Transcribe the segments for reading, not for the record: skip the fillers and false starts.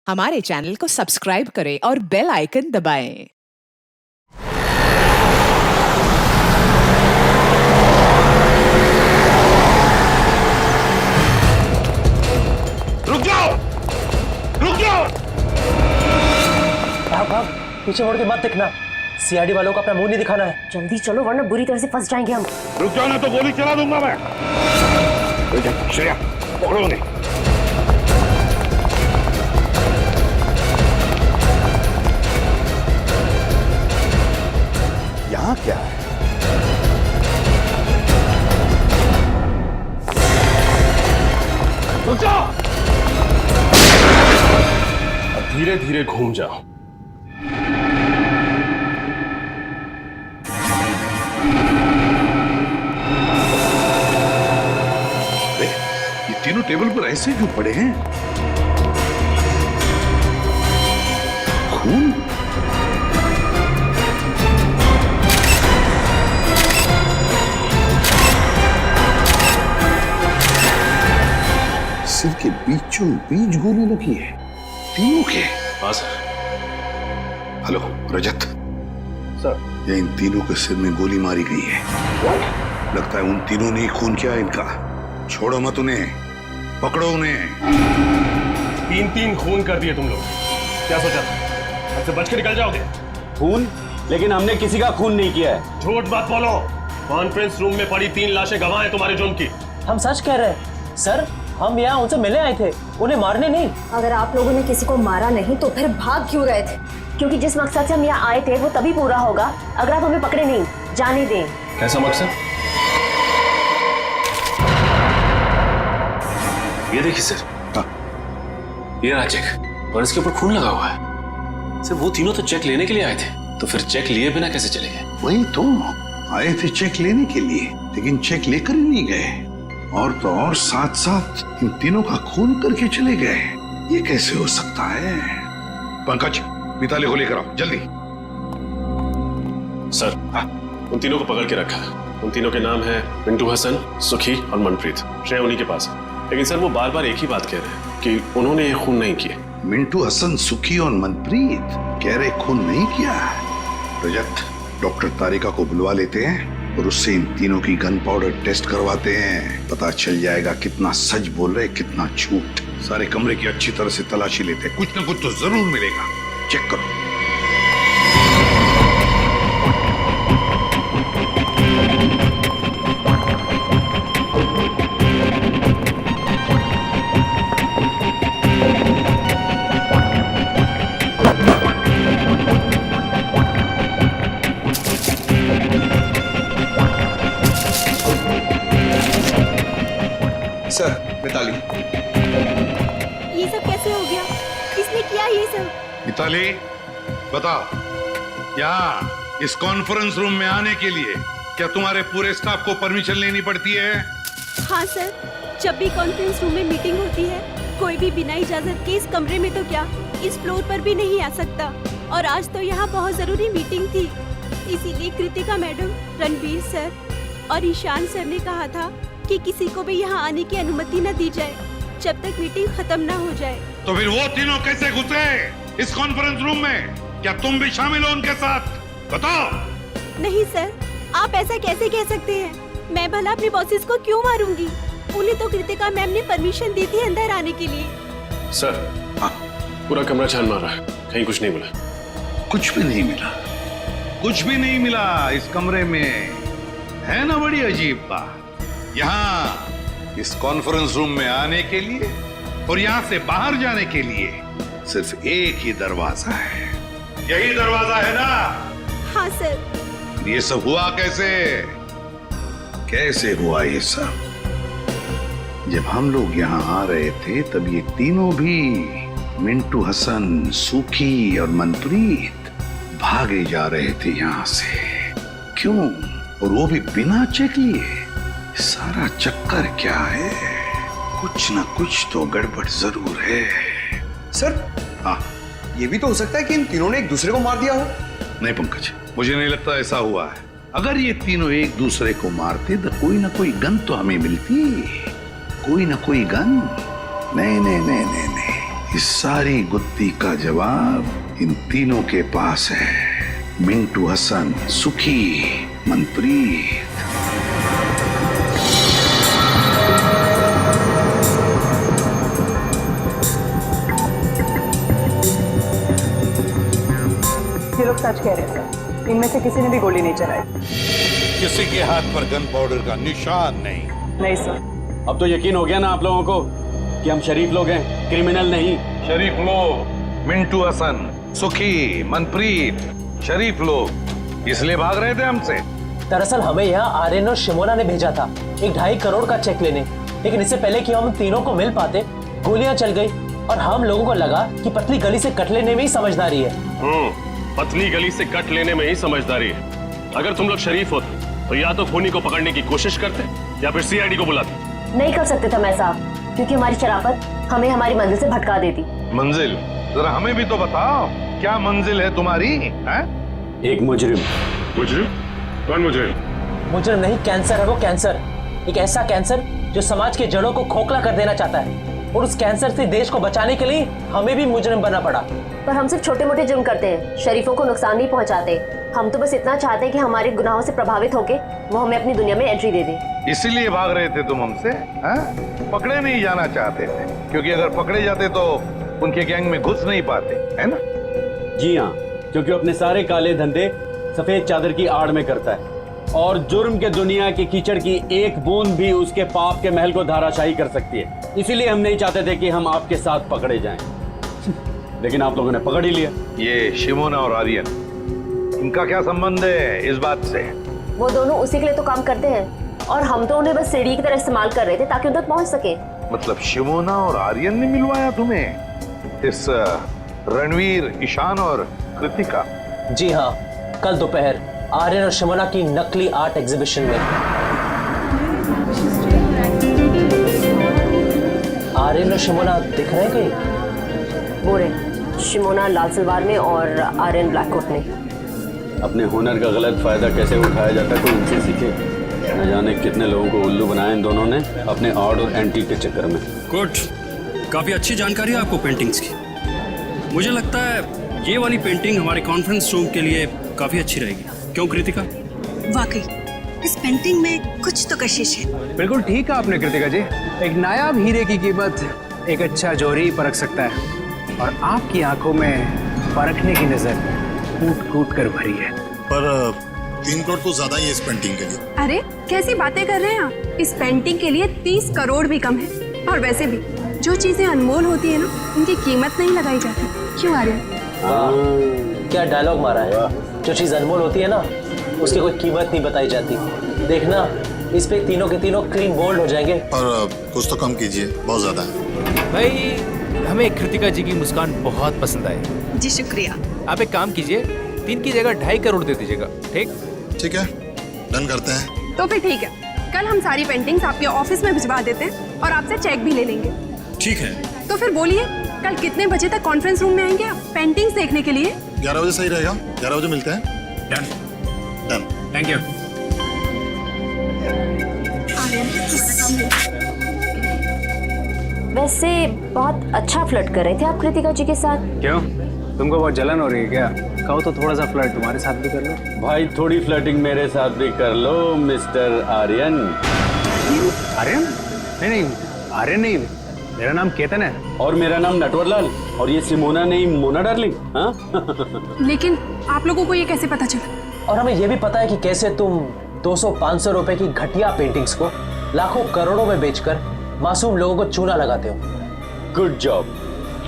हमारे चैनल को सब्सक्राइब करें और बेल आइकन दबाएं। रुक जाओ! रुक जाओ! भाग भाग, पीछे मुड़ के मत दिखना। सीआईडी वालों को अपना मुंह नहीं दिखाना है। जल्दी चलो वरना बुरी तरह से फंस जाएंगे हम। रुक जाओ ना तो गोली चला दूंगा मैं। श्रेया, पकड़ो उन्हें। यहाँ क्या है? रुक जाओ! अब धीरे धीरे घूम जाओ। अरे, ये तीनों टेबल पर ऐसे क्यों पड़े हैं? खून? सिर के बीचों बीच गोली लगी है, तीनों के। हाँ सर। हेलो रजत सर, ये इन तीनों के सिर में गोली मारी गई है। लगता है उन तीनों ने ही खून किया इनका। छोड़ो मत उन्हें, पकड़ो उन्हें। तीन तीन खून कर दिए तुम लोग। क्या सोचा था हमसे बच के निकल जाओगे? खून? लेकिन हमने किसी का खून नहीं किया है। झूठ मत बोलो। कॉन्फ्रेंस रूम में पड़ी 3 लाशें गवाह हैं तुम्हारे जुर्म की। हम सच कह रहे हैं सर, हम यहाँ उनसे मिलने आए थे, उन्हें मारने नहीं। अगर आप लोगों ने किसी को मारा नहीं तो फिर भाग क्यों रहे थे? क्योंकि जिस मकसद से हम यहाँ आए थे वो तभी पूरा होगा अगर आप हमें पकड़े नहीं। जाने दें। कैसा मकसद? ये देखिए सर, ये रहा चेक और इसके ऊपर खून लगा हुआ है। सर वो तीनों तो चेक लेने के लिए आए थे, तो फिर चेक लिए बिना कैसे चले गए? वही तो, आए थे चेक लेने के लिए, लेकिन चेक लेकर ही नहीं गए। और तो और साथ साथ इन तीनों का खून करके चले गए। ये कैसे हो सकता है? पंकज, मिताली को लेकर आओ जल्दी। सर, उन तीनों को पकड़ के रखा है। उन तीनों के नाम है मिंटू हसन, सुखी और मनप्रीत। श्रेया उन्हीं के पास है, लेकिन सर वो बार बार एक ही बात कह रहे हैं कि उन्होंने ये खून नहीं किए। मिंटू हसन, सुखी और मनप्रीत कह रहे खून नहीं किया। रजत, डॉक्टर तारिका को बुलवा लेते हैं और उससे इन तीनों की गन पाउडर टेस्ट करवाते हैं। पता चल जाएगा कितना सच बोल रहे, कितना झूठ। सारे कमरे की अच्छी तरह से तलाशी लेते हैं, कुछ ना कुछ तो जरूर मिलेगा। चेक करो। सर, मिताली। ये सब कैसे हो गया? किसने किया ये सब? मिताली, बताओ, यहाँ इस कॉन्फ्रेंस रूम में आने के लिए क्या तुम्हारे पूरे स्टाफ को परमिशन लेनी पड़ती है? हाँ सर, जब भी कॉन्फ्रेंस रूम में मीटिंग होती है, कोई भी बिना इजाजत के इस कमरे में तो क्या, इस फ्लोर पर भी नहीं आ सकता। और आज तो यहाँ बहुत जरूरी मीटिंग थी, इसीलिए कृतिका मैडम, रणबीर सर और ईशान सर ने कहा था कि किसी को भी यहाँ आने की अनुमति न दी जाए जब तक मीटिंग खत्म न हो जाए। तो फिर वो तीनों कैसे घुसे इस कॉन्फ्रेंस रूम में? क्या तुम भी शामिल हो उनके साथ? बताओ। नहीं सर, आप ऐसा कैसे कह सकते हैं? मैं भला अपने बॉसेस को क्यों मारूंगी? उन्हें तो कृतिका मैम ने परमिशन दी थी अंदर आने के लिए। सर, पूरा कमरा छान मार रहा है, कहीं कुछ नहीं मिला। कुछ भी नहीं मिला? कुछ भी नहीं मिला इस कमरे में? है ना बड़ी अजीब बात। यहाँ इस कॉन्फ्रेंस रूम में आने के लिए और यहाँ से बाहर जाने के लिए सिर्फ एक ही दरवाजा है। यही दरवाजा है ना? हाँ सर। ये सब हुआ कैसे? कैसे हुआ ये सब? जब हम लोग यहाँ आ रहे थे तब ये तीनों भी, मिंटू हसन, सुखी और मनप्रीत, भागे जा रहे थे यहाँ से। क्यों? और वो भी बिना चेक लिए। सारा चक्कर क्या है? कुछ ना कुछ तो गड़बड़ जरूर है। सर, हाँ, ये भी तो हो सकता है कि इन तीनों ने एक दूसरे को मार दिया हो। नहीं पंकज, मुझे नहीं लगता ऐसा हुआ है। अगर ये तीनों एक दूसरे को मारते तो कोई ना कोई गन तो हमें मिलती। कोई ना कोई गन। नहीं नहीं नहीं नहीं नहीं, इस सारी गुत्थी का जवाब इन तीनों के पास है। मिंटू हसन, सुखी, मनप्रीत। ये लोग सच कह रहे हैं सर, इनमें से किसी ने भी गोली नहीं चलाई। किसी के हाथ पर गन पाउडर का निशान नहीं। नहीं सर। अब तो यकीन हो गया ना आप लोगों को कि हम शरीफ लोग हैं, क्रिमिनल नहीं। शरीफ लोग, मिंटू हसन, सुखी, मनप्रीत, शरीफ लोग इसलिए भाग रहे थे हमसे। दरअसल हमें यहाँ आर्यन और शिमोना ने भेजा था 1.5 करोड़ का चेक लेने, लेकिन इससे पहले कि हम तीनों को मिल पाते गोलियां चल गई और हम लोगों को लगा कि पतली गली से कट लेने में ही समझदारी है। पतली गली से कट लेने में ही समझदारी है। अगर तुम लोग शरीफ होते तो या तो खूनी को पकड़ने की कोशिश करते या फिर सीआईडी को बुलाते। नहीं कर सकते थे मैं साहब, क्योंकि हमारी शराफत हमें हमारी मंजिल से भटका देती। मंजिल? जरा हमें भी तो बताओ, क्या मंजिल है तुम्हारी? है? एक मुजरिम। मुजरिम? कौन मुजरिम? मुजरिम नहीं, कैंसर है वो, कैंसर। एक ऐसा कैंसर जो समाज के जड़ों को खोखला कर देना चाहता है, और उस कैंसर से देश को बचाने के लिए हमें भी मुजरिम बनना पड़ा। पर हम सिर्फ छोटे मोटे जुर्म करते हैं, शरीफों को नुकसान नहीं पहुंचाते। हम तो बस इतना चाहते हैं कि हमारे गुनाहों से प्रभावित होके वो हमें अपनी दुनिया में एंट्री दे दे। इसीलिए भाग रहे थे तुम हमसे? हैं? पकड़े नहीं जाना चाहते थे, क्योंकि अगर पकड़े जाते तो उनके गैंग में घुस नहीं पाते, है ना? जी हाँ, क्योंकि अपने सारे काले धंधे सफेद चादर की आड़ में करता है, और जुर्म के दुनिया की कीचड़ की एक बूंद भी उसके पाप के महल को धाराशाही कर सकती है। इसीलिए हम नहीं चाहते थे कि हम आपके साथ पकड़े जाएं। लेकिन आप लोगों ने पकड़ ही लिया। ये शिमोना और आर्यन, इनका क्या संबंध है इस बात से? वो दोनों उसी के लिए तो काम करते हैं, और हम तो उन्हें बस सीढ़ी की तरह इस्तेमाल कर रहे थे ताकि उन तक पहुंच सके। मतलब शिमोना और आर्यन ने मिलवाया तुम्हें इस रणवीर, ईशान और कृतिका? जी हाँ, कल दोपहर आर्यन और शिमोना की नकली आर्ट एग्जीबिशन में। आर्यन और शिमोना दिख रहे हैं कहीं? वो रहे, शिमोना लाल सलवार में और आर्यन ब्लैक कोट में। अपने हुनर का गलत फायदा कैसे उठाया जाता है कोई इनसे सीखे। न जाने कितने लोगों को उल्लू बनाया इन दोनों ने अपने आर्ट और एंटीक के चक्कर में। गुड, काफी अच्छी जानकारी है आपको पेंटिंग्स की। मुझे लगता है ये वाली पेंटिंग हमारे कॉन्फ्रेंस रूम के लिए काफी अच्छी रहेगी। क्यों कृतिका? वाकई इस पेंटिंग में कुछ तो कशिश है। बिल्कुल ठीक है आपने कृतिका जी। एक नायाब हीरे की कीमत एक अच्छा जौहरी ही परख सकता है, और आपकी आंखों में परखने की नजर कूट कूट कर भरी है। पर 3 करोड़ तो ज्यादा ही है इस पेंटिंग के लिए। अरे कैसी बातें कर रहे हैं आप? इस पेंटिंग के लिए 30 करोड़ भी कम है। और वैसे भी जो चीजें अनमोल होती है ना, उनकी कीमत नहीं लगाई जाती। क्यों आर्यन? क्या डायलॉग मारा है। जो चीज अनमोल होती है ना, उसकी कोई कीमत नहीं बताई जाती। देखना, इस पे तीनों के तीनों क्लीन बोल्ड हो जाएंगे। और कुछ तो कम कीजिए, बहुत ज्यादा है। भाई हमें कृतिका जी की मुस्कान बहुत पसंद आई। जी शुक्रिया। आप एक काम कीजिए, 3 की जगह 2.5 करोड़ दे दीजिएगा। ठीक? ठीक है, डन करते हैं। तो फिर ठीक है, कल हम सारी पेंटिंग्स आपके ऑफिस में भिजवा देते हैं और आपसे चेक भी ले लेंगे। ठीक है। तो फिर बोलिए, कल कितने बजे तक कॉन्फ्रेंस रूम में आएंगे आप पेंटिंग्स देखने के लिए? 11 बजे सही रहेगा। 11 बजे मिलते हैं। डन। डन। Thank you. वैसे बहुत अच्छा फ्लर्ट कर रहे थे आप कृतिका जी के साथ। क्यों, तुमको बहुत जलन हो रही है क्या? कहो तो थोड़ा सा फ्लर्ट तुम्हारे साथ भी कर लो। भाई थोड़ी फ्लर्टिंग मेरे साथ भी कर लो मिस्टर आर्यन। आर्यन? नहीं, आर्यन नहीं, मेरा नाम केतन है। और मेरा नाम नटवरलाल। और ये सिमोना नहीं, मोना डार्लिंग। हाँ? लेकिन आप लोगों को ये कैसे पता चला? और हमें ये भी पता है कि कैसे तुम 200-500 रुपए की घटिया पेंटिंग्स को लाखों करोड़ों में बेचकर मासूम लोगों को चूना लगाते हो। Good job.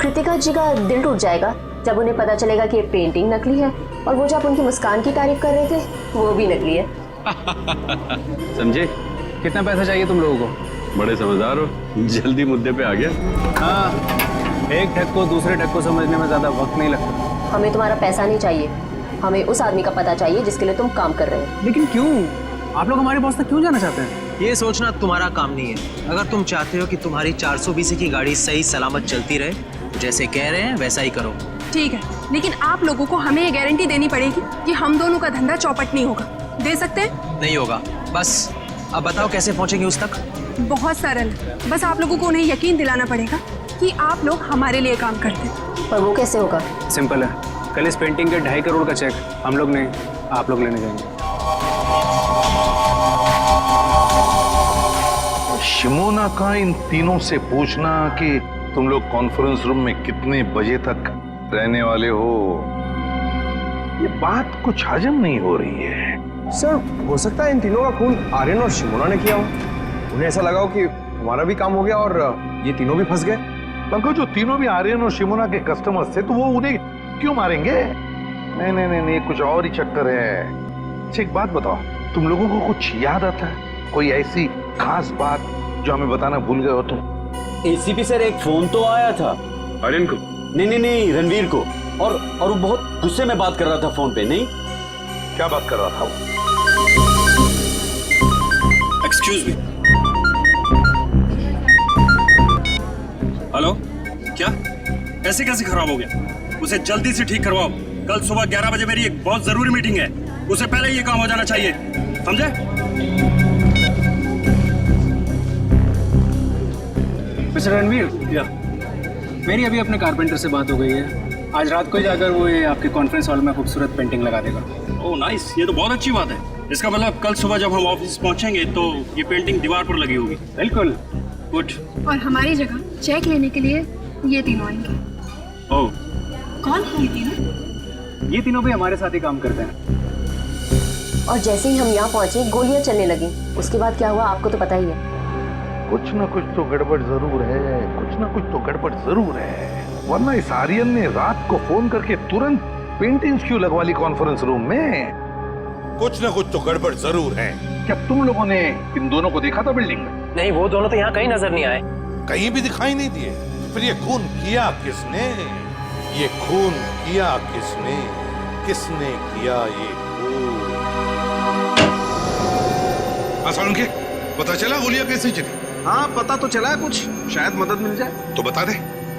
कृतिका जी का दिल टूट जाएगा जब उन्हें पता चलेगा कि ये पेंटिंग नकली है, और वो जब उनकी मुस्कान की तारीफ कर रहे थे वो भी नकली है। समझे? कितना पैसा चाहिए तुम लोगों को? बड़े समझदार हो, जल्दी मुद्दे पे आ गया। हाँ, एक ठग को दूसरे ठग को समझने में ज्यादा वक्त नहीं लगता। हमें तुम्हारा पैसा नहीं चाहिए, हमें उस आदमी का पता चाहिए जिसके लिए तुम काम कर रहे हो। लेकिन क्यों? आप लोग हमारे बॉस तक क्यों जाना चाहते हैं? ये सोचना तुम्हारा काम नहीं है। अगर तुम चाहते हो कि तुम्हारी 420 की गाड़ी सही सलामत चलती रहे, तो जैसे कह रहे हैं वैसा ही करो। ठीक है, लेकिन आप लोगों को हमें ये गारंटी देनी पड़ेगी कि हम दोनों का धंधा चौपट नहीं होगा। दे सकते हैं? नहीं होगा। बस अब बताओ कैसे पहुंचेंगे उस तक? बहुत सरल, बस आप लोगों को उन्हें यकीन दिलाना पड़ेगा कि आप लोग हमारे लिए काम करते। पर वो कैसे होगा? सिंपल है, कल इस पेंटिंग के 2.5 करोड़ का चेक हम लोग नहीं, आप लोग लेने जाएंगे। शिमोना का इन तीनों से पूछना कि तुम लोग कॉन्फ्रेंस रूम में कितने बजे तक रहने वाले हो, ये बात कुछ हजम नहीं हो रही है। सर हो सकता है इन तीनों का खून आर्यन और शिमोना ने किया हो। उन्हें ऐसा लगा हो कि हमारा भी काम हो गया और ये तीनों भी फंस गए। पंकज, जो तीनों भी आर्यन और शिमोना के कस्टमर्स थे तो वो उन्हें क्यों मारेंगे? नहीं नहीं नहीं नहीं, कुछ और ही चक्कर है। अच्छा एक बात बताओ, तुम लोगों को कुछ याद आता है? कोई ऐसी खास बात जो हमें बताना भूल गए हो तुम? एसीपी सर, एक फोन तो आया था आर्यन को? नहीं रणवीर को, और वो बहुत गुस्से में बात कर रहा था फोन पे। नहीं, क्या बात कर रहा था वो? Excuse me. हेलो, क्या ऐसे कैसे खराब हो गया? उसे जल्दी से ठीक करवाओ। कल सुबह 11 बजे मेरी एक बहुत जरूरी मीटिंग है, उसे पहले ये काम हो जाना चाहिए, समझे? मिस्टर रणवीर, या मेरी अभी अपने कारपेंटर से बात हो गई है। आज रात को ही जाकर वो ये आपके कॉन्फ्रेंस हॉल में खूबसूरत पेंटिंग लगा देगा। ओह नाइस, ये तो बहुत अच्छी बात है। इसका मतलब कल सुबह जब हम ऑफिस पहुंचेंगे तो ये पेंटिंग दीवार पर लगी होगी। बिल्कुल। गुड। और हमारी जगह चेक लेने के लिए ये तीनों आएंगे। ओह, कौन है ये तीनों? ये तीनों भी हमारे साथ ही काम करते हैं। और जैसे ही हम यहाँ पहुंचे गोलियां चलने लगी। उसके बाद क्या हुआ आपको तो पता ही है। कुछ ना कुछ तो गड़बड़ जरूर है, कुछ ना कुछ तो गड़बड़ जरूर है, वरना इस आर्यन ने रात को फोन करके तुरंत पेंटिंग्स क्यों लगवा ली कॉन्फ्रेंस रूम में? कुछ ना कुछ तो गड़बड़ जरूर है। क्या तुम लोगों ने इन दोनों को देखा था बिल्डिंग में? नहीं, वो दोनों तो यहाँ कहीं नजर नहीं आए। कहीं भी दिखाई नहीं दिए। फिर ये खून किया किसने? ये खून किया किसने? किसने किया ये खून? के पता चला गोलियां कैसे चली? हाँ पता तो चला है कुछ, शायद मदद मिल जाए। तो बता दे।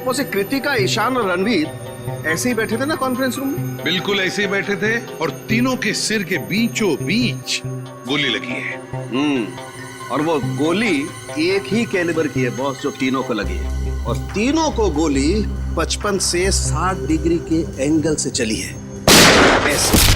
उसे कृतिका, ईशान और रणवीर ऐसे ही बैठे थे ना कॉन्फ्रेंस रूम में? बिल्कुल ऐसे ही बैठे थे और तीनों के सिर के बीचों बीच गोली लगी है। और वो गोली एक ही कैलिबर की है बॉस, जो तीनों को लगी है। और तीनों को गोली 55 से 60 डिग्री के एंगल से चली है, ऐसे।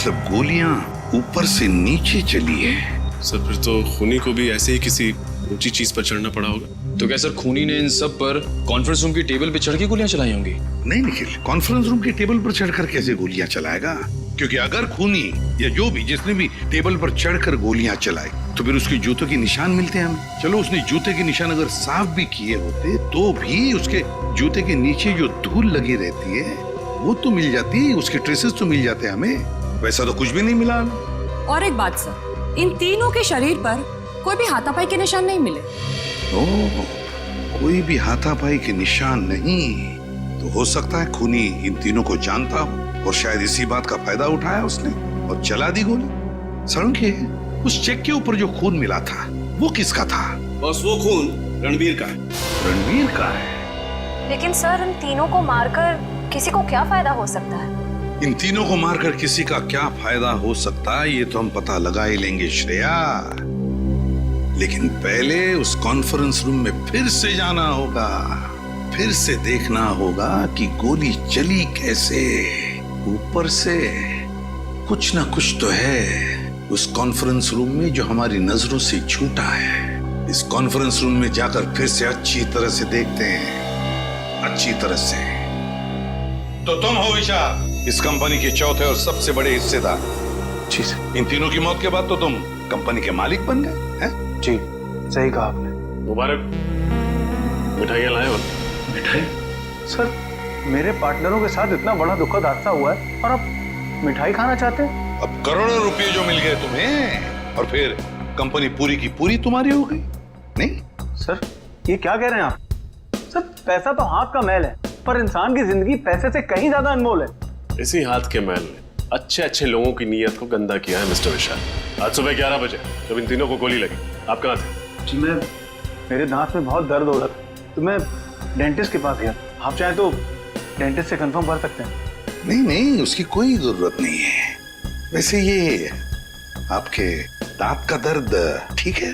मतलब गोलियां ऊपर से नीचे चली है। सर फिर तो खूनी को भी ऐसे ही किसी ऊंची चीज पर चढ़ना पड़ा होगा। तो क्या सर खूनी ने इन सब पर कॉन्फ्रेंस रूम की टेबल पे चढ़ के गोलियां चलाई होंगी? नहीं निखिल, कॉन्फ्रेंस रूम की टेबल पर चढ़कर कैसे गोलियां चलाएगा? क्योंकि अगर खूनी या जो भी जिसने भी टेबल पर चढ़कर गोलियां चलाई तो फिर उसके जूतों के निशान मिलते हैं हमें। चलो उसने जूते के निशान अगर साफ भी किए होते तो भी उसके जूते के नीचे जो धूल लगी रहती है वो तो मिल जाती, उसके ट्रेसेस तो मिल जाते हमें। वैसा तो कुछ भी नहीं मिला। और एक बात सर, इन तीनों के शरीर पर कोई भी हाथापाई के निशान नहीं मिले। ओह, कोई भी हाथापाई के निशान नहीं, तो हो सकता है खूनी इन तीनों को जानता हो और शायद इसी बात का फायदा उठाया उसने और चला दी गोली। सड़के उस चेक के ऊपर जो खून मिला था वो किसका था? बस वो खून रणवीर का है। रणवीर का है? लेकिन सर इन तीनों को मारकर किसी को क्या फायदा हो सकता है? इन तीनों को मारकर किसी का क्या फायदा हो सकता है ये तो हम पता लगा ही लेंगे श्रेया, लेकिन पहले उस कॉन्फ्रेंस रूम में फिर से जाना होगा, फिर से देखना होगा कि गोली चली कैसे। ऊपर से कुछ ना कुछ तो है उस कॉन्फ्रेंस रूम में जो हमारी नजरों से छूटा है। इस कॉन्फ्रेंस रूम में जाकर फिर से अच्छी तरह से देखते हैं, अच्छी तरह से। तो तुम हो विशाल, इस कंपनी के चौथे और सबसे बड़े हिस्सेदार। जी सर। इन तीनों की मौत के बाद तो तुम कंपनी के मालिक बन गए हैं? जी सही कहा आपने। मुबारक। मिठाइयाँ लाए हो? मिठाई? सर मेरे पार्टनरों के साथ इतना बड़ा दुखद हादसा हुआ है और आप मिठाई खाना चाहते हैं? अब करोड़ों रुपए जो मिल गए तुम्हें और फिर कंपनी पूरी की पूरी तुम्हारी हो गई? नहीं सर, ये क्या कह रहे हैं आप? सर पैसा तो हाथ का मैल है, पर इंसान की जिंदगी पैसे से कहीं ज्यादा अनमोल है। इसी हाथ के मैल ने अच्छे अच्छे लोगों की नीयत को गंदा किया है मिस्टर विशाल। आज सुबह 11 बजे जब इन तीनों को गोली लगी, आप कहाँ थे? जी मेरे दांत में बहुत दर्द हो रहा था तो मैं डेंटिस्ट के पास गया। आप चाहें तो डेंटिस्ट से कंफर्म कर सकते हैं। नहीं नहीं, उसकी कोई जरूरत नहीं है। वैसे ये आपके दांत का दर्द ठीक है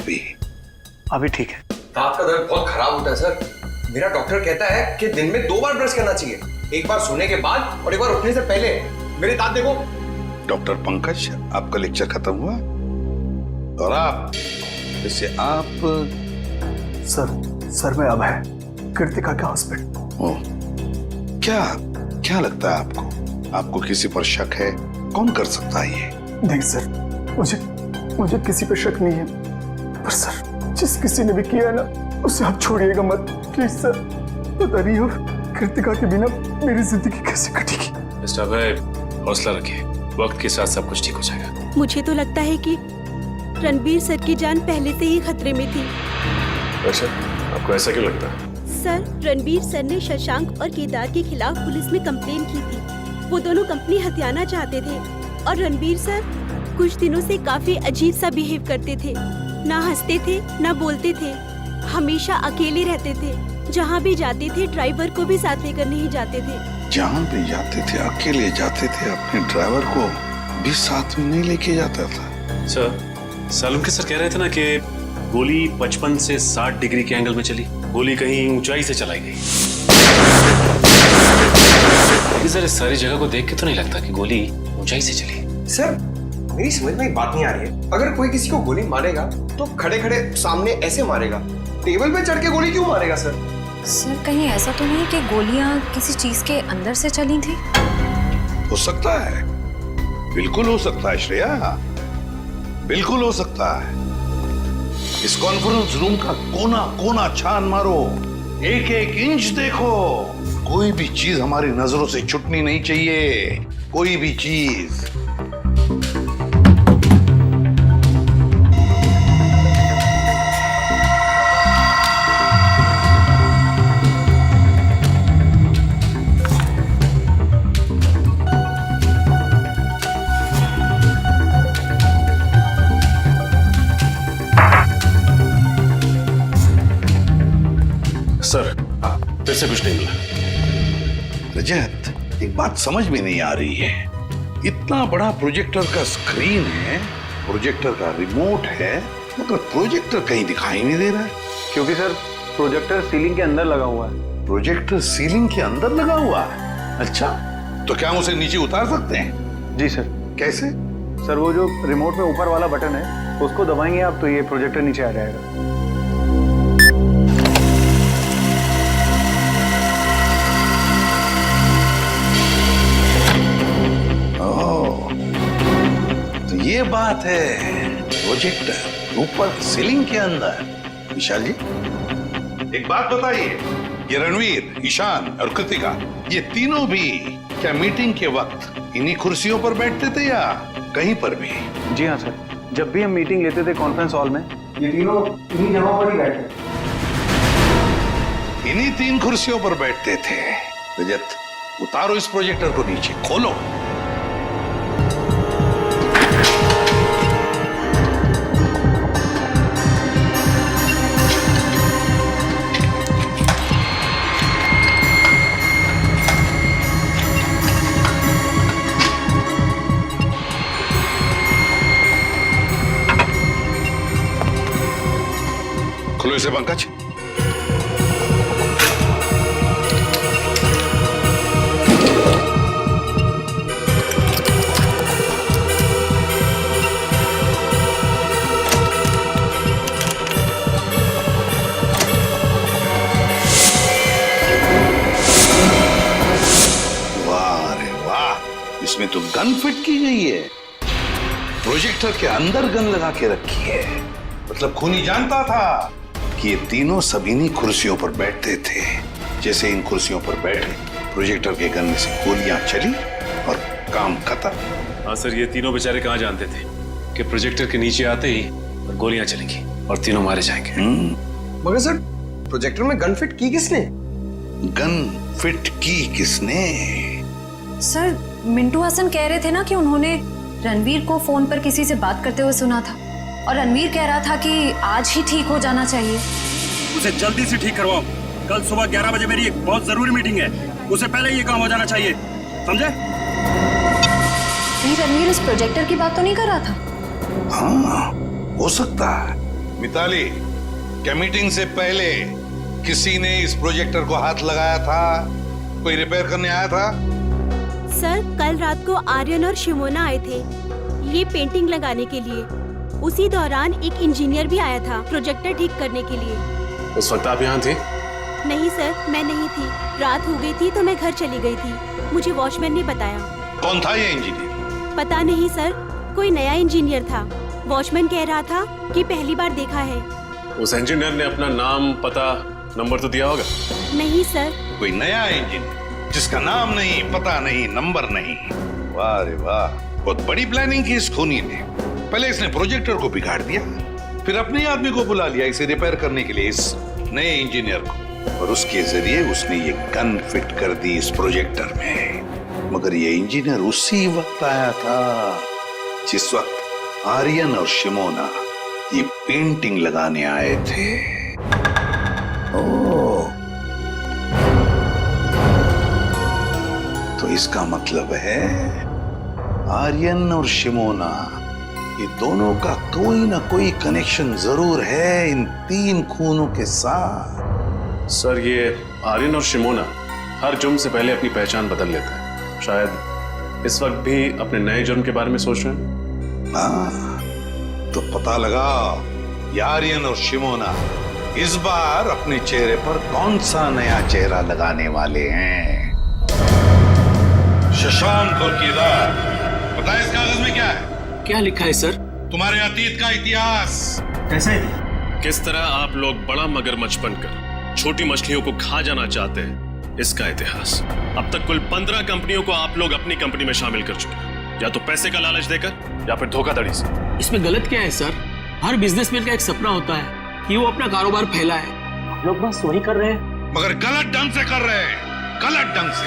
अभी ठीक है। दांत का दर्द बहुत खराब होता है सर। मेरा डॉक्टर कहता है कि दिन में 2 बार ब्रश करना चाहिए, एक बार सोने के बाद और एक बार उठने से पहले। मेरे दांत देखो। डॉक्टर पंकज, आपका लेक्चर खत्म हुआ और आप जैसे आप सर मैं अब है कृतिका के हॉस्पिटल। ओ, क्या लगता है आपको किसी पर शक है? कौन कर सकता है ये? नहीं सर, मुझे किसी पे शक नहीं है, पर सर जिस किसी ने भी किया है ना उसे आप छोड़िएगा मत प्लीज सर। पता नहीं हो कृतिका के बिना मेरी जिंदगी कैसे कटेगी। मिस्टर अभय, हौसला रखिए, वक्त के साथ सब कुछ ठीक हो जाएगा। मुझे तो लगता है कि रणबीर सर की जान पहले से ही खतरे में थी। अच्छा, आपको ऐसा क्यों लगता है? सर, रणबीर सर ने शशांक और केदार के खिलाफ पुलिस में कंप्लेन की थी। वो दोनों कंपनी हथियाना चाहते थे और रणबीर सर कुछ दिनों से काफी अजीब सा बिहेव करते थे। ना हंसते थे, ना बोलते थे, हमेशा अकेले रहते थे। जहाँ भी जाते थे ड्राइवर को भी साथ लेकर नहीं जाते थे। जहाँ भी जाते थे अकेले जाते थे, अपने ड्राइवर को भी साथ में नहीं लेके जाता था। सर, सालुंके सर कह रहे थे ना कि गोली 55 से 60 डिग्री के एंगल में चली। गोली कहीं ऊंचाई से चलाई गई। लेकिन सर, इस सारी जगह को देख के तो नहीं लगता कि गोली ऊंचाई से चली। सर, मेरी समझ में एक बात नहीं आ रही है। अगर कोई किसी को गोली मारेगा तो खड़े खड़े सामने ऐसे मारेगा, टेबल पे चढ़ के गोली क्यों मारेगा सर? सर कहीं ऐसा तो नहीं कि गोलियां किसी चीज के अंदर से चली थी? हो सकता है, बिल्कुल हो सकता है श्रेया, बिल्कुल हो सकता है। इस कॉन्फ्रेंस रूम का कोना कोना छान मारो, एक एक इंच देखो, कोई भी चीज हमारी नजरों से छूटनी नहीं चाहिए, कोई भी चीज। सर, फिर से कुछ नहीं मिला। रजत, एक बात समझ में नहीं आ रही है, इतना बड़ा प्रोजेक्टर का स्क्रीन है, प्रोजेक्टर का रिमोट है, मगर प्रोजेक्टर कहीं दिखाई नहीं दे रहा है। क्योंकि सर प्रोजेक्टर सीलिंग के अंदर लगा हुआ है। प्रोजेक्टर सीलिंग के अंदर लगा हुआ है? अच्छा, तो क्या हम उसे नीचे उतार सकते हैं? जी सर। कैसे? सर वो जो रिमोट में ऊपर वाला बटन है उसको दबाएंगे आप तो ये प्रोजेक्टर नीचे आ जाएगा। ये बात है, प्रोजेक्टर ऊपर सीलिंग के अंदर। विशाल जी, एक बात बताइए, ये रणवीर, ईशान और कृतिका, ये तीनों भी क्या मीटिंग के वक्त इन्हीं कुर्सियों पर बैठते थे या कहीं पर भी? जी हाँ सर, जब भी हम मीटिंग लेते थे कॉन्फ्रेंस हॉल में, ये तीनों इन्हीं जगहों पर ही बैठते। इन्हीं 3 कुर्सियों पर बैठते थे। रजत, उतारो इस प्रोजेक्टर को नीचे, खोलो। खोलो इसे पंकज। वाह रे वाह, इसमें तो गन फिट की गई है, प्रोजेक्टर के अंदर गन लगा के रखी है। मतलब खूनी जानता था कि ये तीनों सब इन्हीं कुर्सियों पर बैठते थे। जैसे इन कुर्सियों पर बैठे, प्रोजेक्टर के गन में से गोलियां चली और काम खत्म। हाँ सर, ये तीनों बेचारे कहाँ जानते थे कि प्रोजेक्टर के नीचे आते ही गोलियां चलेंगी और तीनों मारे जाएंगे। मगर सर, प्रोजेक्टर में गन फिट की किसने? गन फिट की किसने? सर, मिंटू हसन कह रहे थे ना कि उन्होंने रणवीर को फोन पर किसी से बात करते हुए सुना था और रणवीर कह रहा था कि आज ही ठीक हो जाना चाहिए। उसे जल्दी से ठीक करवाओ। कल सुबह 11 बजे मेरी एक बहुत जरूरी मीटिंग है, उसे पहले ये काम हो जाना चाहिए, समझे? कहीं रणवीर उस प्रोजेक्टर की बात तो नहीं कर रहा था? हाँ, हो सकता है। मिताली, क्या मीटिंग से पहले किसी ने इस प्रोजेक्टर को हाथ लगाया था? कोई रिपेयर करने आया था? सर, कल रात को आर्यन और शिमोना आए थे ये पेंटिंग लगाने के लिए। उसी दौरान एक इंजीनियर भी आया था प्रोजेक्टर ठीक करने के लिए। उस वक्त आप यहाँ थी? नहीं सर, मैं नहीं थी। रात हो गई थी तो मैं घर चली गई थी। मुझे वॉचमैन ने बताया। कौन था ये इंजीनियर? पता नहीं सर, कोई नया इंजीनियर था। वॉचमैन कह रहा था कि पहली बार देखा है। उस इंजीनियर ने अपना नाम, पता, नंबर तो दिया होगा? नहीं सर। कोई नया इंजीनियर जिसका नाम नहीं, पता नहीं, नंबर नहीं। वाह रे वाह, बहुत बड़ी प्लानिंग की इस खूनी ने। पहले इसने प्रोजेक्टर को बिगाड़ दिया, फिर अपने आदमी को बुला लिया इसे रिपेयर करने के लिए, इस नए इंजीनियर को, और उसके जरिए उसने ये गन फिट कर दी इस प्रोजेक्टर में। मगर ये इंजीनियर उसी वक्त आया था जिस वक्त आर्यन और शिमोना ये पेंटिंग लगाने आए थे। ओह, तो इसका मतलब है आर्यन और शिमोना, ये दोनों का कोई ना कोई कनेक्शन जरूर है इन 3 खूनों के साथ। सर, ये आर्यन और शिमोना हर जुर्म से पहले अपनी पहचान बदल लेते हैं। शायद इस वक्त भी अपने नए जुर्म के बारे में सोच रहे हैं। हाँ, तो पता लगा ये आर्यन और शिमोना इस बार अपने चेहरे पर कौन सा नया चेहरा लगाने वाले हैं। शशांक और केदार, पता है इस कागज में क्या है? क्या लिखा है सर? तुम्हारे अतीत का इतिहास। कैसा है? किस तरह आप लोग बड़ा मगरमच्छ बनकर छोटी मछलियों को खा जाना चाहते हैं, इसका इतिहास। अब तक कुल 15 कंपनियों को आप लोग अपनी कंपनी में शामिल कर चुके हैं, या तो पैसे का लालच देकर या फिर धोखाधड़ी से। इसमें गलत क्या है सर? हर बिजनेसमैन का एक सपना होता है कि वो अपना कारोबार फैलाए। हम लोग बस वही कर रहे हैं। मगर गलत ढंग से कर रहे हैं, गलत ढंग से।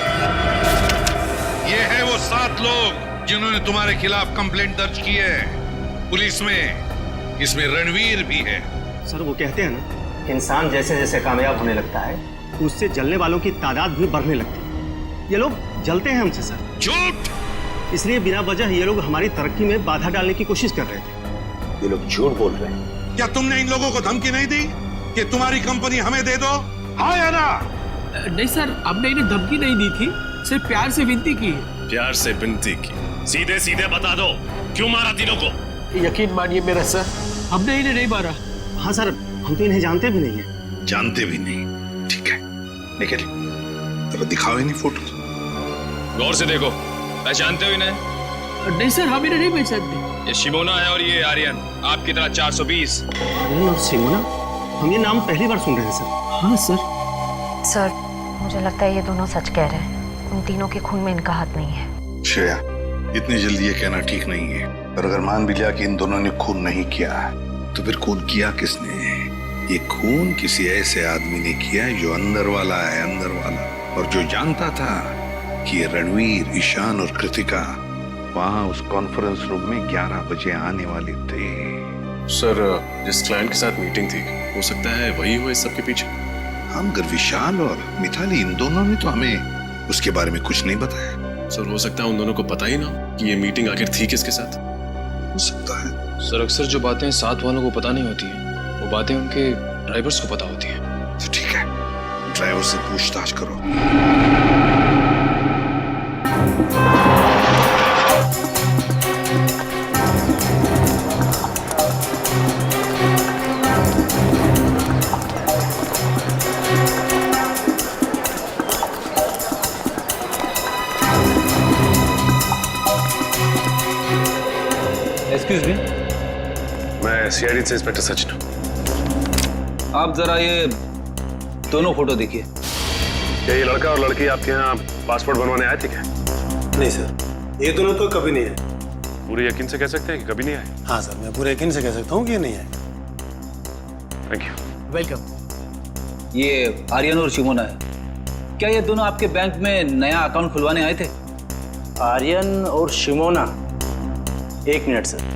ये है वो 7 लोग जिन्होंने तुम्हारे खिलाफ कंप्लेंट दर्ज की है पुलिस में। इसमें रणवीर भी है। सर, वो कहते हैं ना, इंसान जैसे जैसे कामयाब होने लगता है उससे जलने वालों की तादाद भी बढ़ने लगती है। ये लोग जलते हैं हमसे सर। झूठ! इसलिए बिना वजह ये लोग हमारी तरक्की में बाधा डालने की कोशिश कर रहे थे। ये लोग झूठ बोल रहे हैं। क्या तुमने इन लोगों को धमकी नहीं दी कि तुम्हारी कंपनी हमें दे दो? हाँ या ना? नहीं सर, हमने इन्हें धमकी नहीं दी थी, सिर्फ प्यार से विनती की। प्यार से विनती की? सीधे सीधे बता दो, क्यों मारा तीनों को? यकीन मानिए मेरा सर, हमने इन्हें नहीं मारा। हाँ सर, हम तो इन्हें जानते भी नहीं है। जानते भी नहीं? ठीक है, निकल, तो दिखाओ इन्हें फोटो। गौर से देखो, पहचानते हो इन्हें? नहीं सर, हम इन्हें नहीं पहचानते। ये शिमोना है और ये आर्यन, आपकी तरह 420। आर्यन और शिमोना? हम ये नाम पहली बार सुन रहे हैं सर। हाँ सर। सर, मुझे लगता है ये दोनों सच कह रहे हैं। उन तीनों के खून में इनका हाथ नहीं है। श्रेया, इतनी जल्दी ये कहना ठीक नहीं है। और अगर मान भी लिया कि इन दोनों ने खून नहीं किया, तो फिर खून किया किसने? ये खून किसी ऐसे आदमी ने किया जो अंदर वाला है, अंदर वाला, और जो जानता था कि ये रणवीर, ईशान और कृतिका वहां उस कॉन्फ्रेंस रूम में 11 बजे आने वाले थे। सर, जिस क्लाइंट के साथ मीटिंग थी, हो सकता है वही हो इस सब के पीछे। हम मगर विशाल और मिताली, इन दोनों ने तो हमें उसके बारे में कुछ नहीं बताया। सर, हो सकता है उन दोनों को पता ही ना कि ये मीटिंग आखिर थी किसके साथ। हो सकता है। सर, अक्सर जो बातें साथ वालों को पता नहीं होती हैं, वो बातें उनके ड्राइवर्स को पता होती हैं। तो ठीक है, ड्राइवर से पूछताछ करो। एक्सक्यूज मी, मैं सीआईडी से इंस्पेक्टर सचिन हूँ। आप जरा ये दोनों फोटो देखिए। क्या ये लड़का और लड़की आपके यहाँ पासपोर्ट बनवाने आए थे क्या? नहीं सर, ये दोनों तो कभी नहीं आए। पूरे यकीन से कह सकते हैं कि कभी नहीं आए? हाँ सर, मैं पूरे यकीन से कह सकता हूँ कि ये नहीं आए। Thank you. वेलकम। ये आर्यन और शिमोना है। क्या ये दोनों आपके बैंक में नया अकाउंट खुलवाने आए थे? आर्यन और शिमोना? एक मिनट सर।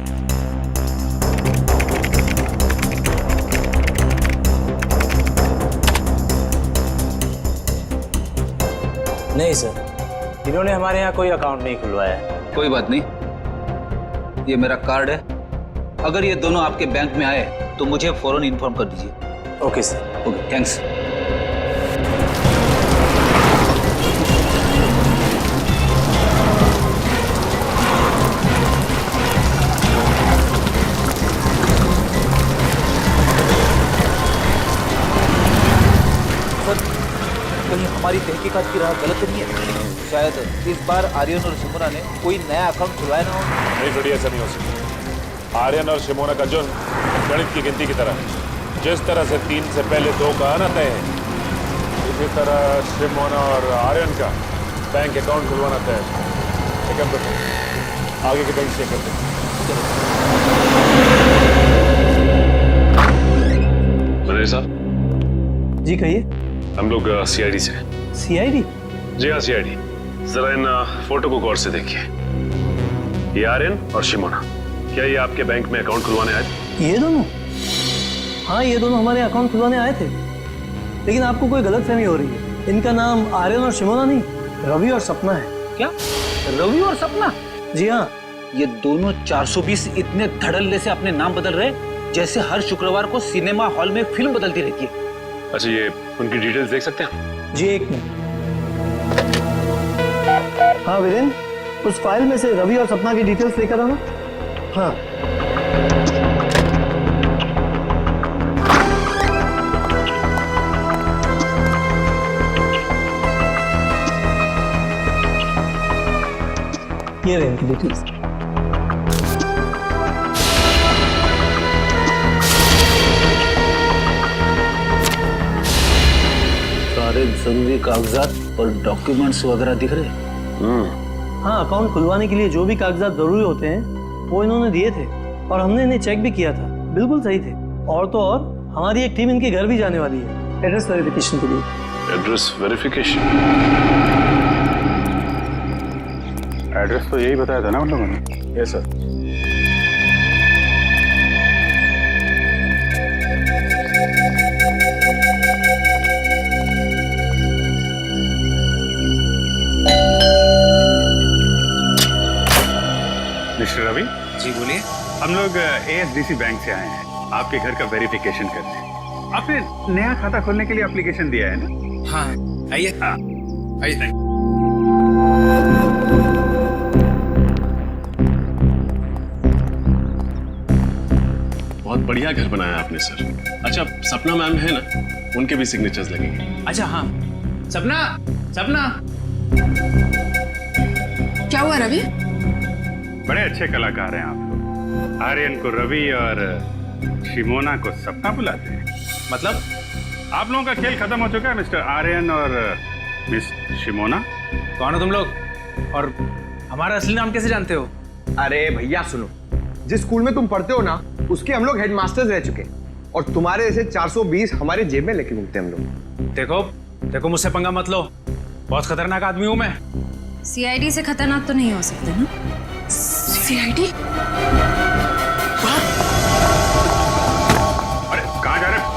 नहीं सर, इन्होंने हमारे यहाँ कोई अकाउंट नहीं खुलवाया है। कोई बात नहीं, ये मेरा कार्ड है, अगर ये दोनों आपके बैंक में आए तो मुझे फौरन इन्फॉर्म कर दीजिए। Okay sir. Okay, thanks. कहीं हमारी तहकीकात की राह गलत नहीं है? शायद इस बार आर्यन और शिमोना ने कोई नया अकाउंट खुलवाया ना हो। नहीं छोड़िए, ऐसा नहीं हो सकता। आर्यन और शिमोना का जुर्म गणित की गिनती की तरह है। जिस तरह से 3 से पहले 2 का आना तय है, इसी तरह शिमोना और आर्यन का बैंक अकाउंट खुलवाना तय है। एक काम करते हैं, आगे के बैंक चेक करते हैं। मनोज साहब जी कहिए। हम लोग सीआईडी से। सीआईडी? जी हाँ, सीआईडी। जरा इन फोटो को गौर से देखिए। ये आर्यन और शिमोना, क्या ये आपके बैंक में अकाउंट खुलवाने आए थे? ये दोनों? हाँ, ये दोनों हमारे अकाउंट खुलवाने आए थे, लेकिन आपको कोई गलतफहमी हो रही है। इनका नाम आर्यन और शिमोना नहीं, रवि और सपना है। क्या? रवि और सपना? जी हाँ। ये दोनों 420 इतने धड़ल्ले से अपने नाम बदल रहे जैसे हर शुक्रवार को सिनेमा हॉल में फिल्म बदलती रहती है। अच्छा, ये उनकी डिटेल्स देख सकते हैं? जी, एक मिनट। हाँ वीरेंद्र, उस फाइल में से रवि और सपना की डिटेल्स लेकर आना। हाँ। ये रहे इनकी डिटेल्स। सारे जरूरी कागजात और डॉक्यूमेंट्स वगैरह दिख रहे हैं। हाँ, अकाउंट खुलवाने के लिए जो भी कागजात जरूरी होते हैं वो इन्होंने दिए थे और हमने इन्हें चेक भी किया था, बिल्कुल सही थे। और तो और हमारी एक टीम इनके घर भी जाने वाली है एड्रेस वेरिफिकेशन के लिए। Address verification? एड्रेस तो यही बताया था ना उन लोगों ने। Yes sir. Mister Ravi ji बोलिए। हम लोग ASDC बैंक से आए हैं आपके घर का वेरिफिकेशन करने। आपने नया खाता खोलने के लिए एप्लीकेशन दिया है ना? हाँ, आइए। हाँ आइए। बहुत बढ़िया घर बनाया आपने सर। अच्छा, सपना मैम है ना, उनके भी सिग्नेचर्स लगेंगे। अच्छा हाँ, सपना, सपना। क्या हुआ रवि? बड़े अच्छे कलाकार हैं आप लोग। आर्यन को रवि और शिमोना को सपना बुलाते हैं। मतलब? आप लोगों का खेल खत्म हो चुका है मिस्टर आर्यन और मिस शिमोना। कौन हो तुम लोग और हमारा असली नाम कैसे जानते हो? अरे भैया सुनो, जिस स्कूल में तुम पढ़ते हो ना, उसके हम लोग हेडमास्टर्स रह चुके और तुम्हारे जैसे 420 हमारे जेब में लेके घूमते हम लोग। देखो देखो, मुझसे पंगा मत लो, बहुत खतरनाक आदमी हूं मैं। सीआईडी से खतरनाक तो नहीं हो सकते ना? सीआईडी? अरे कहाँ जा रहे हो?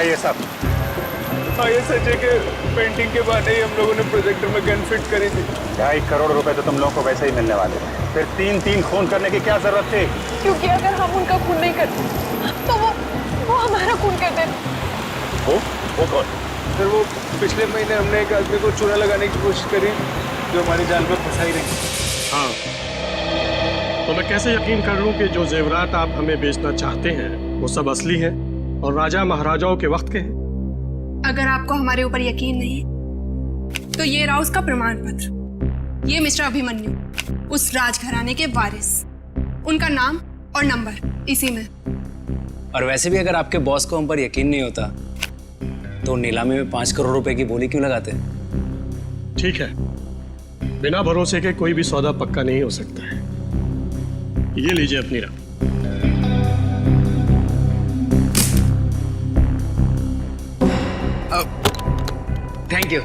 है ये सब? हाँ, ये सच है कि पेंटिंग के बाद ही हम लोगों ने प्रोजेक्टर में गन फिट करी थी। 2.5 करोड़ रुपए तो तुम लोगों को वैसे ही मिलने वाले थे, फिर 3 खून करने की क्या जरूरत थी? क्योंकि अगर हम उनका खून नहीं करते तो वो हमारा खून कर देते। वो कौन? फिर वो पिछले महीने हमने एक आदमी को चूना लगाने की कोशिश करी जो हमारी जाल में फंसा ही नहीं। हाँ, तो मैं कैसे यकीन कर लूं कि जो जेवरात आप हमें बेचना चाहते हैं वो सब असली है और राजा महाराजाओं के वक्त के हैं? अगर आपको हमारे ऊपर यकीन नहीं तो ये रहा उसका प्रमाण पत्र। ये मिस्टर अभिमन्यु, उस राजघराने के वारिस, उनका नाम और नंबर इसी में। और वैसे भी अगर आपके बॉस को हम पर यकीन नहीं होता तो नीलामी में 5 करोड़ रुपए की बोली क्यों लगाते? ठीक है, बिना भरोसे के कोई भी सौदा पक्का नहीं हो सकता है। ये लीजिए अपनी रकम। Thank you.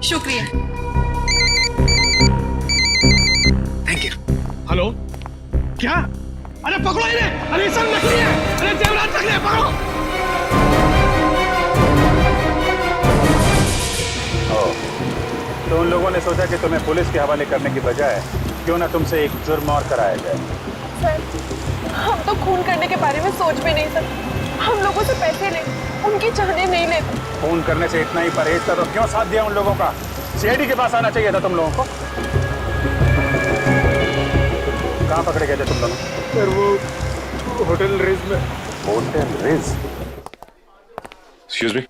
शुक्रिया। Thank you. हेलो, क्या? अरे पकड़ो इन्हें! अरे सब नकली है! अरे जेवरात नकली है, पकड़ो! तो उन लोगों ने सोचा कि तुम्हें पुलिस के हवाले करने की बजाय क्यों ना तुमसे एक जुर्म और कराया जाए। सर, हम तो खून करने के बारे में सोच भी नहीं सकते। हम लोगों से पैसे ले, उनकी चाहने नहीं लेते। खून करने से इतना ही परहेज था तो क्यों साथ दिया उन लोगों का? सीआईडी के पास आना चाहिए था तुम लोगों को। कहाँ पकड़े गए थे तुम लोग? सर, वो होटल रिज में। Hotel ridge? Excuse me.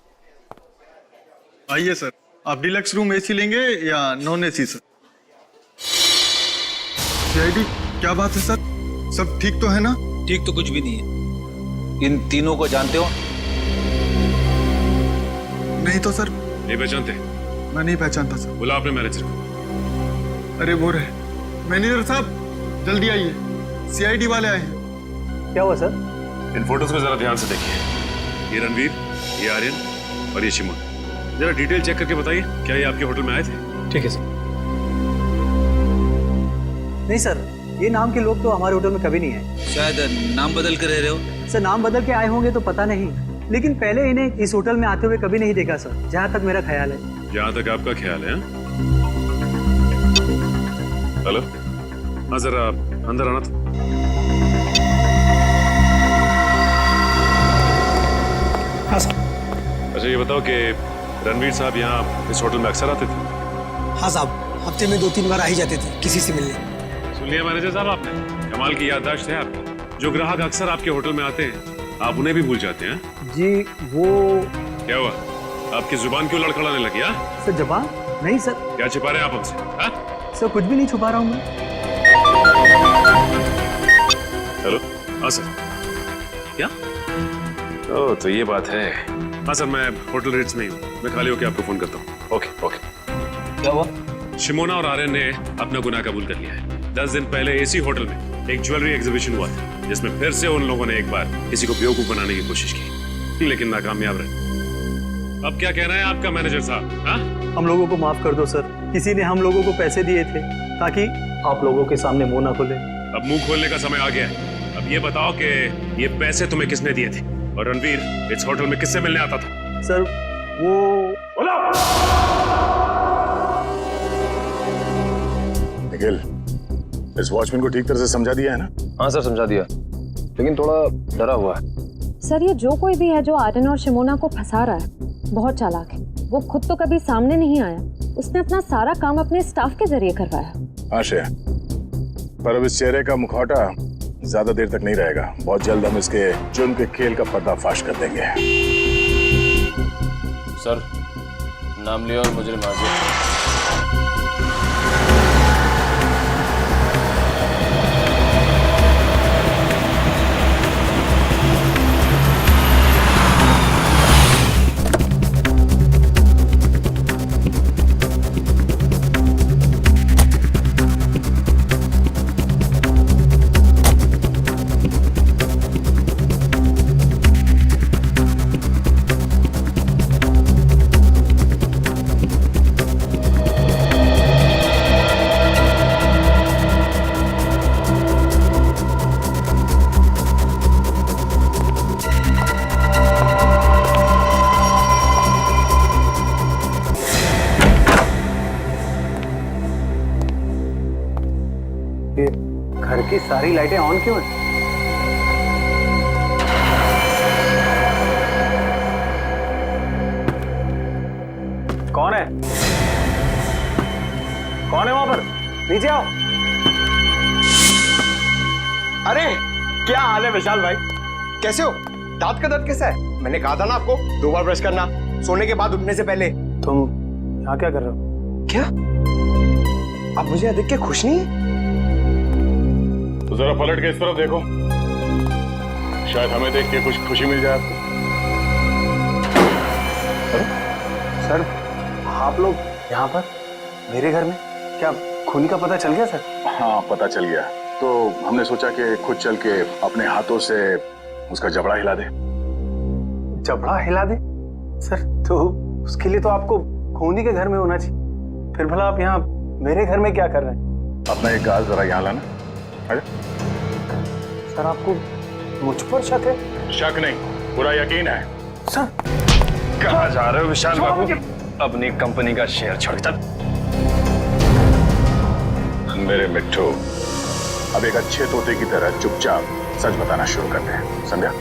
आइए सर, आप डिलक्स रूम एसी लेंगे या नॉन एसी सर? सीआईडी, क्या बात है सर? सब ठीक तो है ना? ठीक तो कुछ भी नहीं है। इन तीनों को जानते हो? नहीं तो सर। नहीं पहचानते? मैं नहीं पहचानता सर। बुला अपने मैनेजर को। अरे वो रहे मैनेजर साहब, जल्दी आइए, सीआईडी वाले आए हैं। क्या हुआ सर? इन फोटोज को जरा ध्यान से देखिए। ये रणवीर, ये आर्यन और ये शिमोन। जरा डिटेल चेक करके बताइए, क्या ये आपके होटल में आए थे? ठीक है सर। नहीं सर, ये नाम के लोग तो हमारे होटल में कभी नहीं आए। शायद नाम बदल कर रह रहे हो। सर, नाम बदल के आए होंगे तो पता नहीं, लेकिन पहले इन्हें इस होटल में आते हुए कभी नहीं देखा सर, जहाँ तक मेरा ख्याल है। जहाँ तक आपका ख्याल है? हेलो, हाँ जरा अंदर आना था। हाँ सर। अच्छा ये बताओ कि रणवीर साहब यहाँ इस होटल में अक्सर आते थे? हाँ साहब, हफ्ते में 2-3 बार आ ही जाते थे किसी से मिलने। सुन लिया मैनेजर साहब आपने? कमाल की याददाश्त है आपकी। जो ग्राहक अक्सर आपके होटल में आते हैं आप उन्हें भी भूल जाते हैं? जी वो। क्या हुआ, आपकी जुबान क्यों लड़खड़ाने लगी? हाँ सर, जबान नहीं सर। क्या छिपा रहे हैं आप हमसे? हाँ सर, कुछ भी नहीं छुपा रहा हूँ मैं। हेलो, हाँ सर। क्या? ओह, तो ये बात है। हाँ सर, मैं होटल रिट्स में ही हूँ। मैं खाली होकर आपको फोन करता हूँ। Okay okay. क्या हुआ? शिमोना और आर्यन ने अपना गुनाह कबूल कर लिया है। 10 दिन पहले इसी होटल में एक ज्वेलरी एग्जीबिशन हुआ था, जिसमें फिर से उन लोगों ने एक बार किसी को बेवकूफ बनाने की कोशिश की, लेकिन नाकामयाब रहे। अब क्या कहना है आपका मैनेजर साहब? हाँ, हम लोगों को माफ कर दो सर। किसी ने हम लोगों को पैसे दिए थे ताकि आप लोगों के सामने मुंह ना खोले। अब मुंह खोलने का समय आ गया है। अब ये बताओ कि ये पैसे तुम्हें किसने दिए थे और रणवीर इस होटल में किससे मिलने आता था? सर वो। निखिल, इस वॉचमैन को ठीक तरह से समझा दिया है ना? हाँ सर, समझा दिया, लेकिन थोड़ा डरा हुआ है। सर, ये जो कोई भी है जो आर्यन और शिमोना को फंसा रहा है, बहुत चालाक है। वो खुद तो कभी सामने नहीं आया, उसने अपना सारा काम अपने स्टाफ के जरिए करवाया। आशय, पर अब इस चेहरे का मुखौटा ज्यादा देर तक नहीं रहेगा। बहुत जल्द हम इसके जुर्म के खेल का पर्दाफाश कर देंगे। सर, नाम लिया और मुजरिम आ गया। ये घर की सारी लाइटें ऑन क्यों हैं? कौन है? कौन है वहां पर? नीचे आओ। अरे क्या हाल है विशाल भाई, कैसे हो? दांत का दर्द कैसा है? मैंने कहा था ना आपको 2 बार ब्रश करना, सोने के बाद, उठने से पहले। तुम यहाँ क्या कर रहे हो? क्या आप मुझे देख के खुश नहीं है? तो जरा पलट के इस तरफ देखो, शायद हमें देख के कुछ खुशी मिल जाए आपको। सर आप लोग यहाँ पर मेरे घर में, क्या खूनी का पता चल गया सर? हाँ पता चल गया, तो हमने सोचा कि खुद चल के अपने हाथों से उसका जबड़ा हिला दे। जबड़ा हिला दे? सर तो उसके लिए तो आपको खूनी के घर में होना चाहिए, फिर भला आप यहाँ मेरे घर में क्या कर रहे हैं? अपना एक गाल जरा यहाँ लाना। अरे सर आपको मुझ पर शक है? शक नहीं, पूरा यकीन है। सर कहाँ जा रहे हो विशाल बाबू? अपनी कंपनी का शेयर छोड़ चल। मेरे मिट्ठू, अब एक अच्छे तोते की तरह चुपचाप सच बताना शुरू करते हैं, समझा?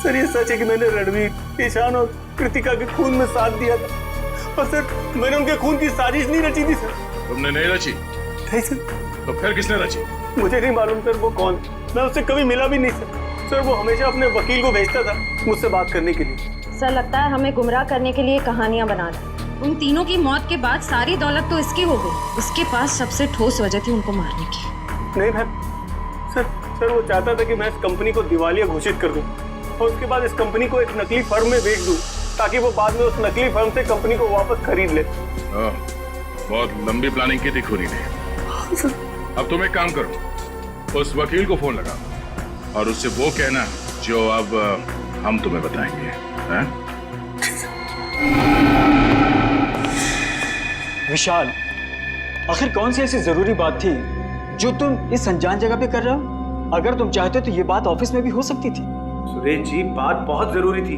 सर ये सच है कि मैंने रणवीर, ईशान और कृतिका के खून में साथ दिया था, और सर मैंने उनके खून की साजिश नहीं रची थी सर। तुमने नहीं रची? नहीं सर। तो फिर किसने रची? मुझे नहीं मालूम सर वो कौन, मैं उससे कभी मिला भी नहीं सर। सर वो हमेशा अपने वकील को भेजता था मुझसे बात करने के लिए। सर लगता है हमें गुमराह करने के लिए कहानियां बना रहे। उन तीनों की मौत के बाद सारी दौलत तो इसकी हो गई, उसके पास सबसे ठोस वजह थी उनको मारने की। नहीं मैम, सर वो चाहता था कि मैं इस कंपनी को दिवालिया घोषित कर दूं और उसके बाद इस कंपनी को एक नकली फर्म में बेच दूं, ताकि वो बाद में उस नकली फर्म से कंपनी को वापस खरीद ले। बहुत लंबी प्लानिंग की थी खूनी ने। अब तुम एक काम करो, उस वकील को फोन लगाओ और उससे वो कहना जो अब हम तुम्हें बताएंगे। हैं? विशाल, आखिर कौन सी ऐसी जरूरी बात थी जो तुम इस अनजान जगह पे कर रहे हो? अगर तुम चाहते तो ये बात ऑफिस में भी हो सकती थी। सुरेश जी बात बहुत जरूरी थी,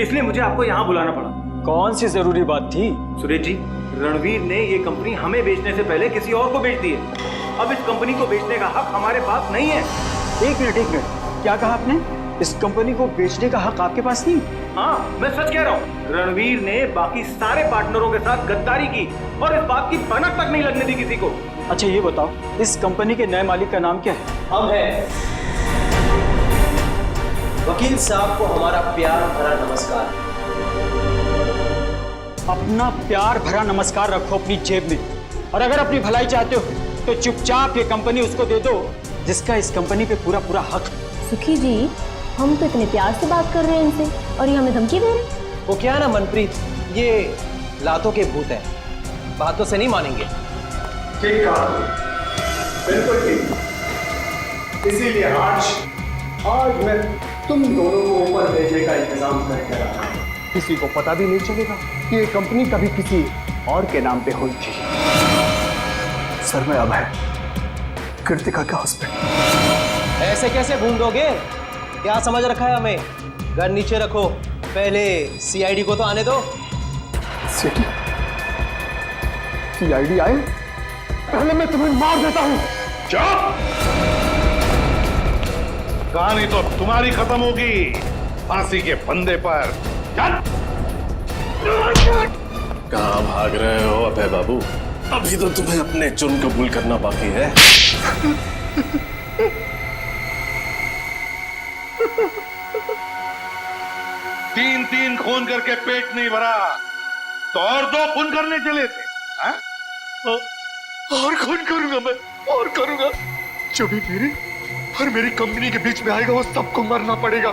इसलिए मुझे आपको यहाँ बुलाना पड़ा। कौन सी जरूरी बात थी? सुरेश जी, रणवीर ने ये कंपनी हमें बेचने से पहले किसी और को बेच दी है। अब इस कंपनी को बेचने का हक हमारे पास नहीं है। एक मिनट, क्या कहा आपने? इस कंपनी को बेचने का हक आपके पास नहीं? हाँ मैं सच कह रहा हूँ, रणवीर ने बाकी सारे पार्टनरों के साथ गद्दारी की और इस बात की भनक तक नहीं लगने दी किसी को। अच्छा ये बताओ, इस कंपनी के नए मालिक का नाम क्या है? हम हैं। वकील साहब को हमारा प्यार भरा नमस्कार। अपना प्यार भरा नमस्कार रखो अपनी जेब में, और अगर अपनी भलाई चाहते हो तो चुपचाप ये कंपनी उसको दे दो जिसका इस कंपनी पे पूरा पूरा हक। सुखी जी, हम तो इतने प्यार से बात कर रहे हैं इनसे और ये हमें धमकी दे रहे हैं। वो क्या है ना मनप्रीत, ये लातों के भूत है, बातों से नहीं मानेंगे। ठीक कहा, बिल्कुल ठीक। इसीलिए आज मैं तुम दोनों को ऊपर भेजने का इंतजाम करके रहा। किसी को पता भी नहीं चलेगा कि ये कंपनी कभी किसी और के नाम पे हुई थी। सर मैं अब है कृतिका का हस्बैंड। ऐसे कैसे भूल दोगे? क्या समझ रखा है हमें? घर नीचे रखो, पहले सीआईडी को तो आने दो। सीआईडी आए पहले मैं तुम्हें मार देता हूँ। कहानी तो तुम्हारी खत्म होगी फांसी के फंदे पर। कहाँ भाग रहे हो अभय बाबू? अभी तो तुम्हें अपने जुर्म कबूल करना बाकी है। तीन खून करके पेट नहीं भरा तो और 2 खून करने चले थे। हा? और खून करूंगा मैं, और करूंगा। जो भी मेरे और मेरी कंपनी के बीच में आएगा वो सबको मरना पड़ेगा।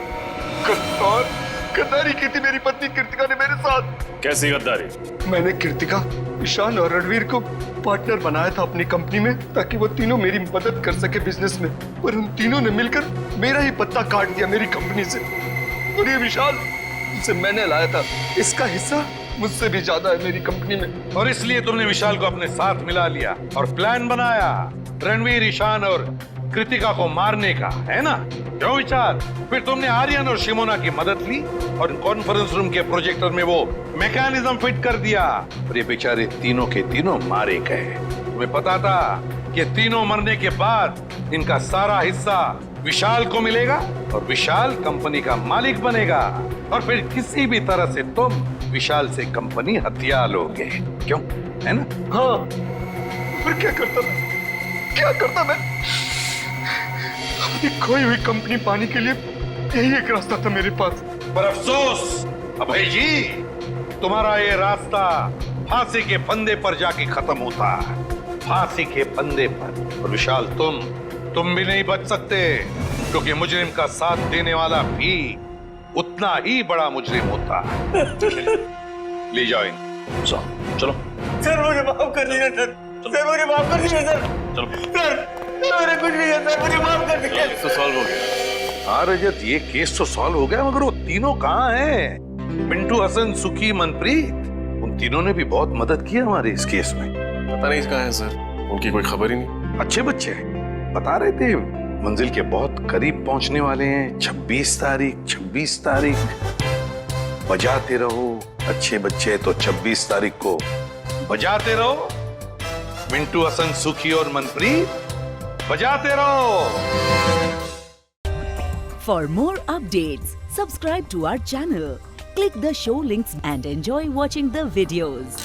गद्दारी की थी मेरी पत्नी कृतिका ने मेरे साथ। कैसी गद्दारी? मैंने कृतिका, ईशान और रणवीर को पार्टनर बनाया था अपनी कंपनी में, ताकि वो तीनों मेरी मदद कर सके बिजनेस में, पर उन तीनों ने मिलकर मेरा ही पत्ता काट दिया मेरी कंपनी से। और ये विशाल जिसे मैंने लाया था, इसका हिस्सा मुझसे भी ज्यादा है मेरी कंपनी में। और इसलिए तुमने विशाल को अपने साथ मिला लिया और प्लान बनाया रणवीर, ईशान और कृतिका को मारने का, है ना? क्यों विचार? फिर तुमने आर्यन और शिमोना की मदद ली और कॉन्फ्रेंस रूम के प्रोजेक्टर में वो मैकेनिज्म फिट कर दिया और ये बेचारे तीनों के तीनों मारे गए। तुम्हें पता था कि तीनों मरने के बाद इनका सारा हिस्सा विशाल को मिलेगा और विशाल कंपनी का मालिक बनेगा और फिर किसी भी तरह से तुम विशाल से कंपनी हथिया लोगे। क्यों? है ना? हाँ। फिर क्या करता मैं? क्या करता मैं? अपनी खोई हुई कंपनी पाने के लिए यही एक रास्ता था मेरे पास। पर अफसोस अभय जी, तुम्हारा ये रास्ता फांसी के फंदे पर जाके खत्म होता है। फांसी के फंदे पर। और विशाल तुम भी नहीं बच सकते, क्योंकि मुजरिम का साथ देने वाला भी उतना ही बड़ा मुजरिम होता है। ले जाओ इनको। चलो सर मुझे माफ कर दीजिए सर। सर मुझे माफ कर दीजिए सर। चलो सर मेरे कुछ नहीं है सर, मुझे माफ कर दीजिए। केस तो सॉल्व हो गया। हाँ रजत, ये केस तो सॉल्व हो गया, मगर वो तीनों कहाँ हैं? मिंटू, हसन, सुखी, मनप्रीत, उन तीनों ने भी बहुत मदद की हमारे इस केस में। पता नहीं कहाँ है सर, उनकी कोई खबर ही नहीं। अच्छे बच्चे बता रहे थे मंजिल के बहुत करीब पहुंचने वाले हैं। 26 तारीख बजाते रहो। अच्छे बच्चे तो 26 तारीख को बजाते रहो। मिंटू, हसन, सुखी और मनप्रीत बजाते रहो। For more updates, subscribe to our channel, click the show links and enjoy watching the videos.